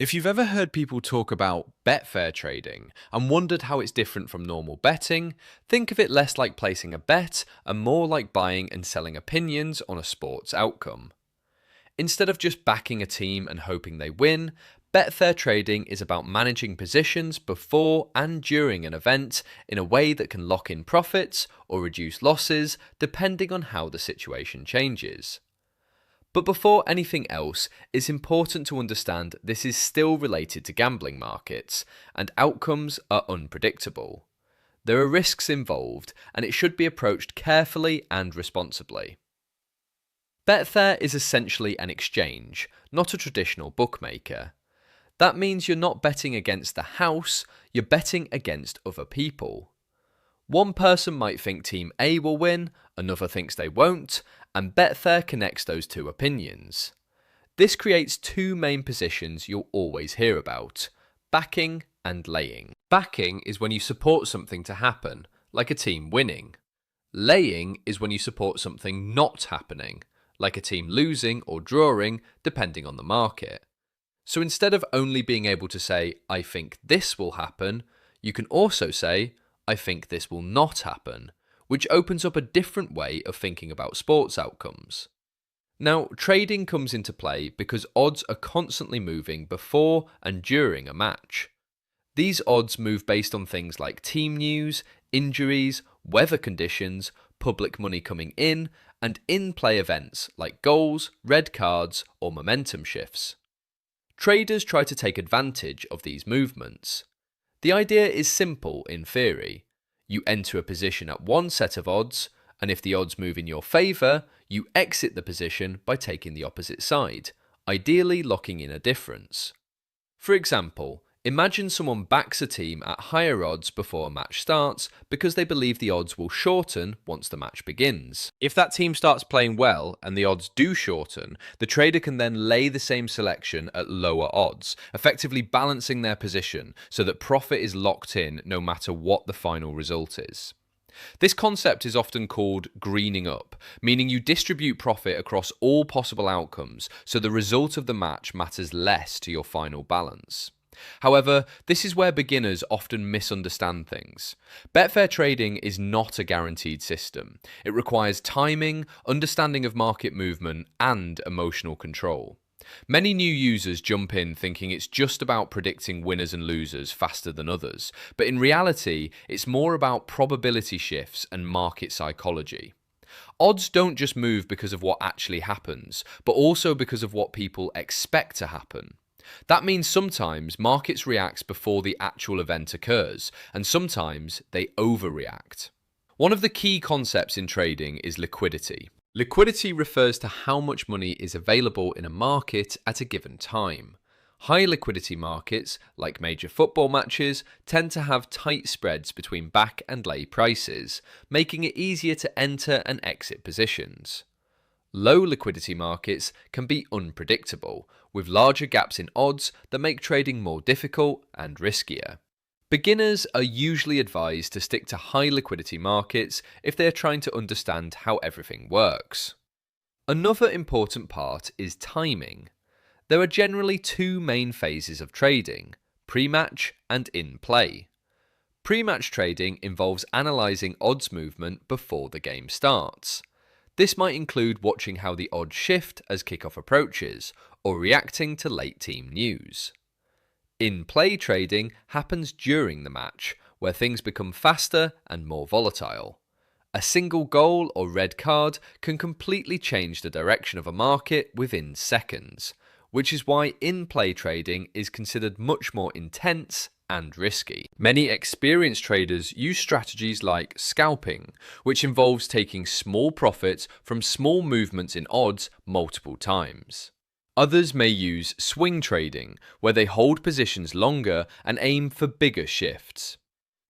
If you've ever heard people talk about Betfair trading and wondered how it's different from normal betting, think of it less like placing a bet and more like buying and selling opinions on a sports outcome. Instead of just backing a team and hoping they win, Betfair trading is about managing positions before and during an event in a way that can lock in profits or reduce losses depending on how the situation changes. But before anything else, it's important to understand this is still related to gambling markets, and outcomes are unpredictable. There are risks involved, and it should be approached carefully and responsibly. Betfair is essentially an exchange, not a traditional bookmaker. That means you're not betting against the house, you're betting against other people. One person might think Team A will win, another thinks they won't, and Betfair connects those two opinions. This creates two main positions you'll always hear about: backing and laying. Backing is when you support something to happen, like a team winning. Laying is when you support something not happening, like a team losing or drawing, depending on the market. So instead of only being able to say, "I think this will happen," you can also say, "I think this will not happen," which opens up a different way of thinking about sports outcomes. Now, trading comes into play because odds are constantly moving before and during a match. These odds move based on things like team news, injuries, weather conditions, public money coming in, and in-play events like goals, red cards, or momentum shifts. Traders try to take advantage of these movements. The idea is simple in theory. You enter a position at one set of odds, and if the odds move in your favour, you exit the position by taking the opposite side, ideally locking in a difference. For example, imagine someone backs a team at higher odds before a match starts because they believe the odds will shorten once the match begins. If that team starts playing well and the odds do shorten, the trader can then lay the same selection at lower odds, effectively balancing their position so that profit is locked in no matter what the final result is. This concept is often called greening up, meaning you distribute profit across all possible outcomes so the result of the match matters less to your final balance. However, this is where beginners often misunderstand things. Betfair trading is not a guaranteed system. It requires timing, understanding of market movement, and emotional control. Many new users jump in thinking it's just about predicting winners and losers faster than others, but in reality, it's more about probability shifts and market psychology. Odds don't just move because of what actually happens, but also because of what people expect to happen. That means sometimes markets react before the actual event occurs, and sometimes they overreact. One of the key concepts in trading is liquidity. Liquidity refers to how much money is available in a market at a given time. High liquidity markets, like major football matches, tend to have tight spreads between back and lay prices, making it easier to enter and exit positions. Low liquidity markets can be unpredictable, with larger gaps in odds that make trading more difficult and riskier. Beginners are usually advised to stick to high liquidity markets if they are trying to understand how everything works. Another important part is timing. There are generally two main phases of trading: pre-match and in-play. Pre-match trading involves analysing odds movement before the game starts. This might include watching how the odds shift as kickoff approaches, or reacting to late team news. In-play trading happens during the match, where things become faster and more volatile. A single goal or red card can completely change the direction of a market within seconds, which is why in-play trading is considered much more intense and risky. Many experienced traders use strategies like scalping, which involves taking small profits from small movements in odds multiple times. Others may use swing trading, where they hold positions longer and aim for bigger shifts.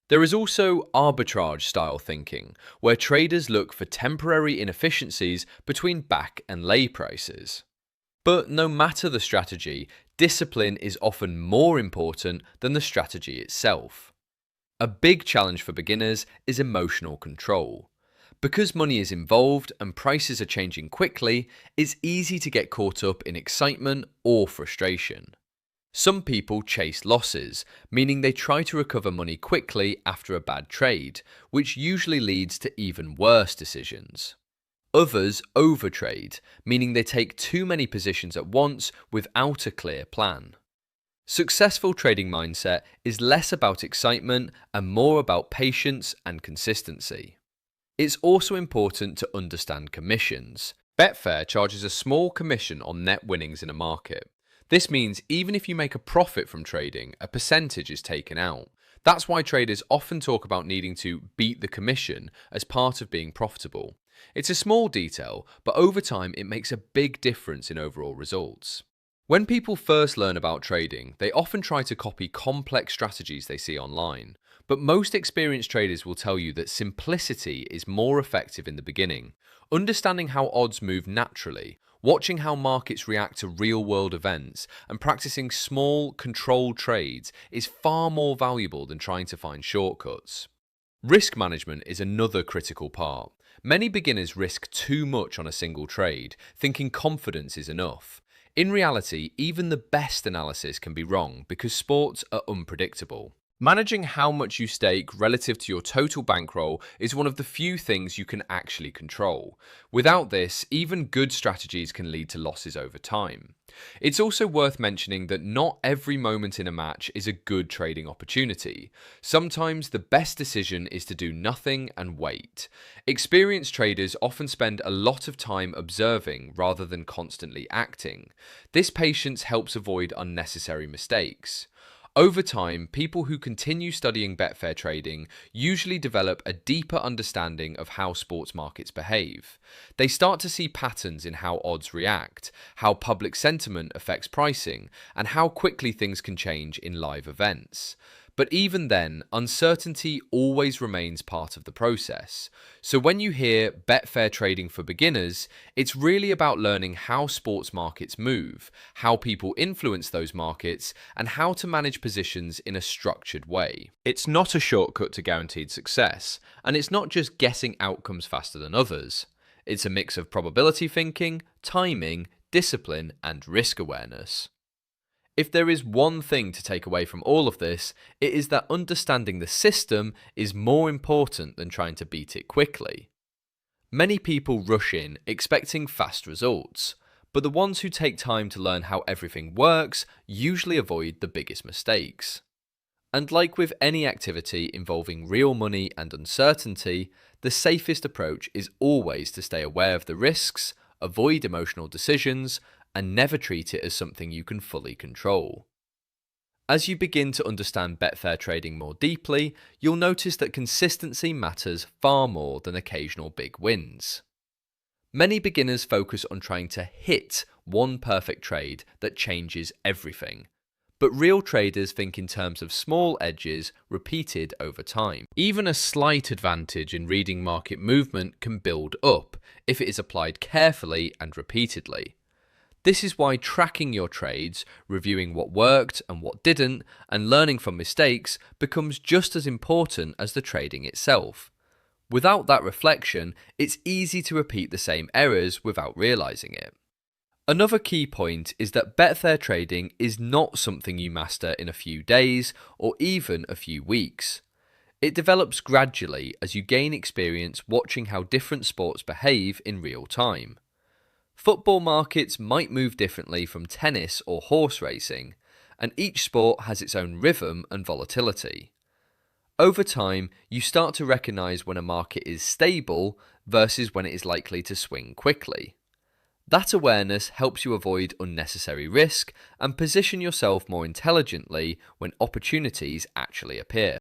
There is also arbitrage style thinking, where traders look for temporary inefficiencies between back and lay prices. But no matter the strategy, discipline is often more important than the strategy itself. A big challenge for beginners is emotional control. Because money is involved and prices are changing quickly, it's easy to get caught up in excitement or frustration. Some people chase losses, meaning they try to recover money quickly after a bad trade, which usually leads to even worse decisions. Others overtrade, meaning they take too many positions at once without a clear plan. Successful trading mindset is less about excitement and more about patience and consistency. It's also important to understand commissions. Betfair charges a small commission on net winnings in a market. This means even if you make a profit from trading, a percentage is taken out. That's why traders often talk about needing to beat the commission as part of being profitable. It's a small detail, but over time it makes a big difference in overall results. When people first learn about trading, they often try to copy complex strategies they see online. But most experienced traders will tell you that simplicity is more effective in the beginning. Understanding how odds move naturally, watching how markets react to real-world events, and practicing small, controlled trades is far more valuable than trying to find shortcuts. Risk management is another critical part. Many beginners risk too much on a single trade, thinking confidence is enough. In reality, even the best analysis can be wrong because sports are unpredictable. Managing how much you stake relative to your total bankroll is one of the few things you can actually control. Without this, even good strategies can lead to losses over time. It's also worth mentioning that not every moment in a match is a good trading opportunity. Sometimes the best decision is to do nothing and wait. Experienced traders often spend a lot of time observing rather than constantly acting. This patience helps avoid unnecessary mistakes. Over time, people who continue studying Betfair trading usually develop a deeper understanding of how sports markets behave. They start to see patterns in how odds react, how public sentiment affects pricing, and how quickly things can change in live events. But even then, uncertainty always remains part of the process. So when you hear Betfair trading for beginners, it's really about learning how sports markets move, how people influence those markets, and how to manage positions in a structured way. It's not a shortcut to guaranteed success, and it's not just guessing outcomes faster than others. It's a mix of probability thinking, timing, discipline, and risk awareness. If there is one thing to take away from all of this, it is that understanding the system is more important than trying to beat it quickly. Many people rush in expecting fast results, but the ones who take time to learn how everything works usually avoid the biggest mistakes. And like with any activity involving real money and uncertainty, the safest approach is always to stay aware of the risks, avoid emotional decisions, and never treat it as something you can fully control. As you begin to understand Betfair trading more deeply, you'll notice that consistency matters far more than occasional big wins. Many beginners focus on trying to hit one perfect trade that changes everything, but real traders think in terms of small edges repeated over time. Even a slight advantage in reading market movement can build up if it is applied carefully and repeatedly. This is why tracking your trades, reviewing what worked and what didn't, and learning from mistakes becomes just as important as the trading itself. Without that reflection, it's easy to repeat the same errors without realizing it. Another key point is that Betfair trading is not something you master in a few days or even a few weeks. It develops gradually as you gain experience watching how different sports behave in real time. Football markets might move differently from tennis or horse racing, and each sport has its own rhythm and volatility. Over time, you start to recognize when a market is stable versus when it is likely to swing quickly. That awareness helps you avoid unnecessary risk and position yourself more intelligently when opportunities actually appear.